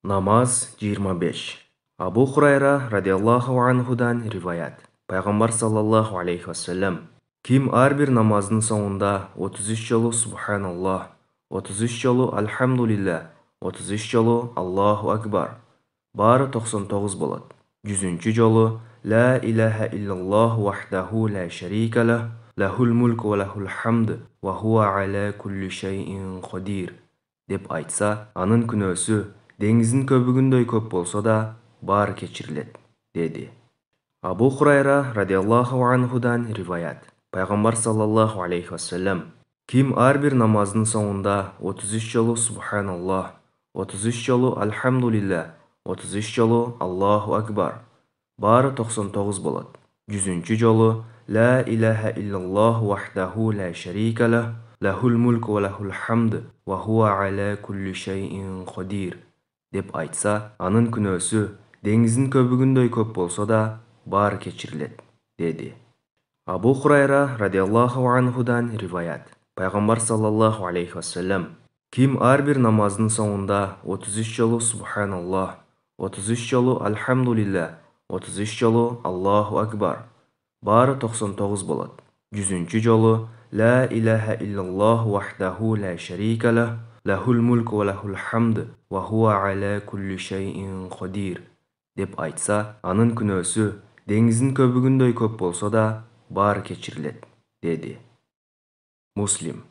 Namaz 25. Абу Хурайра радиаллаху анхудан риваят. Пайғамбар саллаллаху алейхи вассалам: Ким әрбір намаздың соңында 33 жолы Субханаллах, 33 жолы Альхамдулилля, 33 жолы Аллаху Акбар, бары 99 болады. 100-ші жолы Ла илаха иллаллаху вахдаху ла шарика лах, лахул мульку ва лахул хамд, ва хуа аля кулли шайин қадир деп айтса, анын күнөөсү деңіздің көбігіндей көп болса да, бар кечирилет, деді. Абу Хурайра радиаллаху анхудан риваят. Пайғамбар саллаллаху алейхи вассалам: Ким әрбір намаздың соңында 33 жолы Субханаллах, 33 жолы Альхамдулилля, 33 жолы Аллаху Акбар, бары 99 болады. 100-ші жолы Ла илаха иллаллаху вахдаху ла шарика лах, лахул мульку ва лахул хамд, ва хуа аля кулли шайин қадир деп айтса, анын күнөөсү деңіздің көбігіндей көп болса да, бар кечирилет, деді. Абу Хурайра радиаллаху анхудан риваят. Пайғамбар саллаллаху алейхи вассалам: Ким әрбір намаздың соңында 33 жолы Субханаллах, 33 жолы Альхамдулилля, 33 жолы Аллаху Акбар, бары 99 болады. 100-ші жолы Ла илаха иллаллаху вахдаху ла шарика лах, лахул мульку ва лахул хамд, ва хуа аля кулли шайин қадир деп айтса, анын күнөөсү деңіздің көбігіндей көп болса да, бар кечирилет, деді. Муслим.